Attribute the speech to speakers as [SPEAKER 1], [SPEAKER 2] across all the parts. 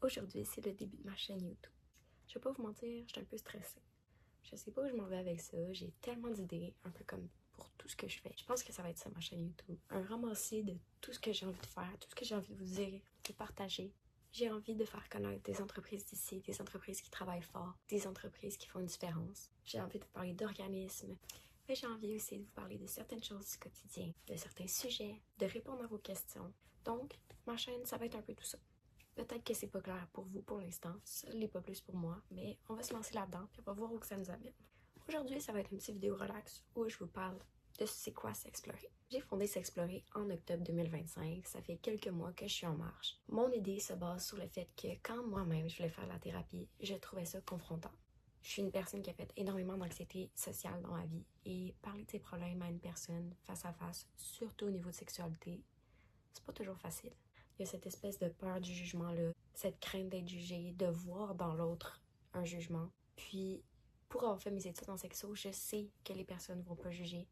[SPEAKER 1] Aujourd'hui, c'est le début de ma chaîne YouTube. Je vais pas vous mentir, je suis un peu stressée. Je sais pas où je m'en vais avec ça, j'ai tellement d'idées, un peu comme pour tout ce que je fais. Je pense que ça va être ça ma chaîne YouTube. Un ramassis de tout ce que j'ai envie de faire, tout ce que j'ai envie de vous dire, de partager. J'ai envie de faire connaître des entreprises d'ici, des entreprises qui travaillent fort, des entreprises qui font une différence. J'ai envie de vous parler d'organismes, mais j'ai envie aussi de vous parler de certaines choses du quotidien, de certains sujets, de répondre à vos questions. Donc, ma chaîne, ça va être un peu tout ça. Peut-être que c'est pas clair pour vous pour l'instant, ça l'est pas plus pour moi, mais on va se lancer là-dedans puis on va voir où ça nous amène. Aujourd'hui, ça va être une petite vidéo relax où je vous parle de c'est quoi S'Explorer. J'ai fondé S'Explorer en octobre 2025, ça fait quelques mois que je suis en marche. Mon idée se base sur le fait que quand moi-même je voulais faire la thérapie, je trouvais ça confrontant. Je suis une personne qui a fait énormément d'anxiété sociale dans ma vie et parler de ses problèmes à une personne face à face, surtout au niveau de sexualité, c'est pas toujours facile. Il y a cette espèce de peur du jugement-là, cette crainte d'être jugé, de voir dans l'autre un jugement. Puis, pour avoir fait mes études en sexo, je sais que les personnes ne vont pas juger,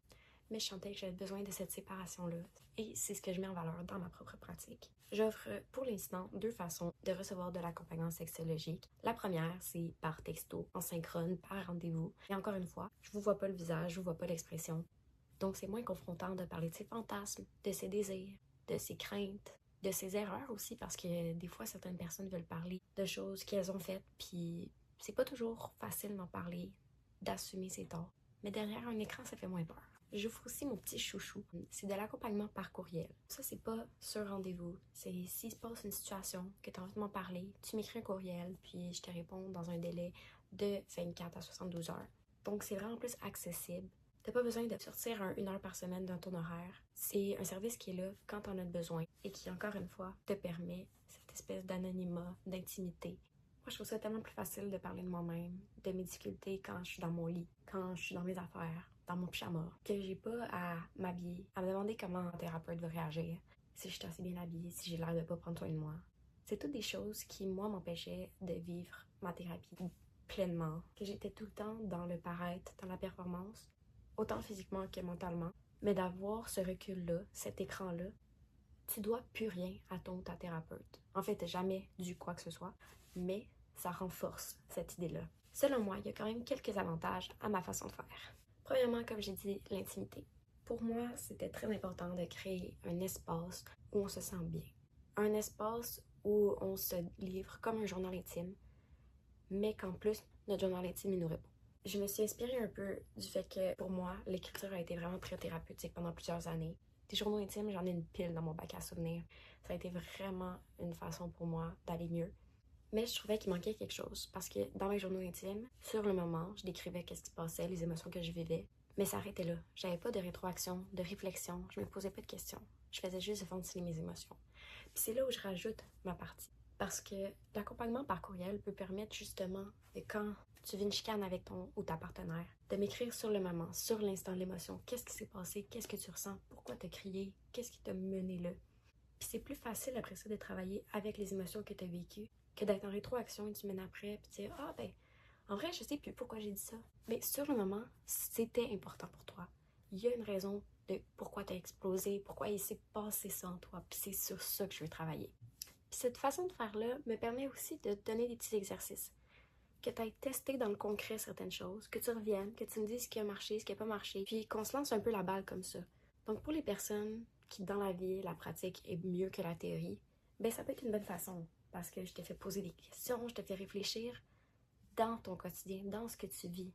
[SPEAKER 1] mais je sentais que j'avais besoin de cette séparation-là. Et c'est ce que je mets en valeur dans ma propre pratique. J'offre pour l'instant 2 façons de recevoir de l'accompagnement sexologique. La première, c'est par texto, en synchrone, par rendez-vous. Et encore une fois, je vous vois pas le visage, je vous vois pas l'expression. Donc c'est moins confrontant de parler de ses fantasmes, de ses désirs, de ses craintes, de ses erreurs aussi, parce que des fois, certaines personnes veulent parler de choses qu'elles ont faites, puis c'est pas toujours facile d'en parler, d'assumer ses torts. Mais derrière un écran, ça fait moins peur. J'offre aussi mon petit chouchou. C'est de l'accompagnement par courriel. Ça, c'est pas sur rendez-vous. C'est s'il se passe une situation, que tu as envie de m'en parler, tu m'écris un courriel, puis je te réponds dans un délai de 24 à 72 heures. Donc, c'est vraiment plus accessible. T'as pas besoin de sortir 1 heure par semaine dans ton horaire. C'est un service qui est là quand t'en as besoin et qui, encore une fois, te permet cette espèce d'anonymat, d'intimité. Moi, je trouve ça tellement plus facile de parler de moi-même, de mes difficultés quand je suis dans mon lit, quand je suis dans mes affaires, dans mon pyjama, que j'ai pas à m'habiller, à me demander comment un thérapeute va réagir, si je suis assez bien habillée, si j'ai l'air de pas prendre soin de moi. C'est toutes des choses qui, moi, m'empêchaient de vivre ma thérapie pleinement, que j'étais tout le temps dans le paraître, dans la performance, autant physiquement que mentalement. Mais d'avoir ce recul-là, cet écran-là, tu dois plus rien à ton ou ta thérapeute. En fait, t'as jamais dû quoi que ce soit, mais ça renforce cette idée-là. Selon moi, il y a quand même quelques avantages à ma façon de faire. Premièrement, comme j'ai dit, l'intimité. Pour moi, c'était très important de créer un espace où on se sent bien. Un espace où on se livre comme un journal intime, mais qu'en plus, notre journal intime, il nous répond. Je me suis inspirée un peu du fait que, pour moi, l'écriture a été vraiment très thérapeutique pendant plusieurs années. Des journaux intimes, j'en ai une pile dans mon bac à souvenirs. Ça a été vraiment une façon pour moi d'aller mieux. Mais je trouvais qu'il manquait quelque chose, parce que dans mes journaux intimes, sur le moment, je décrivais qu'est-ce qui se passait, les émotions que je vivais, mais ça arrêtait là. J'avais pas de rétroaction, de réflexion, je me posais pas de questions. Je faisais juste ventiler mes émotions. Puis c'est là où je rajoute ma partie. Parce que l'accompagnement par courriel peut permettre justement, quand tu vis une chicane avec ton ou ta partenaire, de m'écrire sur le moment, sur l'instant de l'émotion. Qu'est-ce qui s'est passé? Qu'est-ce que tu ressens? Pourquoi t'as crié? Qu'est-ce qui t'a mené là? Puis c'est plus facile après ça de travailler avec les émotions que t'as vécues que d'être en rétroaction une semaine après puis de dire ah ben en vrai je sais plus pourquoi j'ai dit ça. Mais sur le moment, c'était important pour toi. Il y a une raison de pourquoi t'as explosé, pourquoi il s'est passé ça en toi. Puis c'est sur ça que je veux travailler. Puis cette façon de faire-là me permet aussi de te donner des petits exercices. Que tu ailles tester dans le concret certaines choses, que tu reviennes, que tu me dises ce qui a marché, ce qui n'a pas marché, puis qu'on se lance un peu la balle comme ça. Donc pour les personnes qui, dans la vie, la pratique est mieux que la théorie, ben ça peut être une bonne façon, parce que je t'ai fait poser des questions, je t'ai fait réfléchir dans ton quotidien, dans ce que tu vis.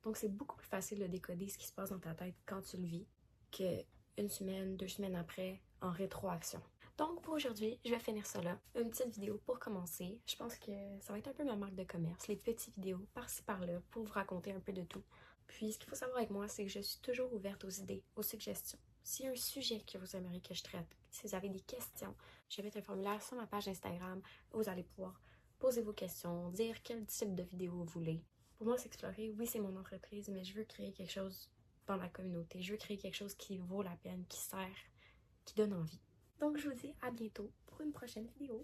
[SPEAKER 1] Donc c'est beaucoup plus facile de décoder ce qui se passe dans ta tête quand tu le vis, que 1 semaine, 2 semaines après, en rétroaction. Donc pour aujourd'hui, je vais finir ça là. Une petite vidéo pour commencer. Je pense que ça va être un peu ma marque de commerce, les petites vidéos par-ci par-là pour vous raconter un peu de tout. Puis ce qu'il faut savoir avec moi, c'est que je suis toujours ouverte aux idées, aux suggestions. S'il y a un sujet que vous aimeriez que je traite, si vous avez des questions, je vais mettre un formulaire sur ma page Instagram. Vous allez pouvoir poser vos questions, dire quel type de vidéo vous voulez. Pour moi, S'Explorer, oui, c'est mon entreprise, mais je veux créer quelque chose dans la communauté. Je veux créer quelque chose qui vaut la peine, qui sert, qui donne envie. Donc je vous dis à bientôt pour une prochaine vidéo.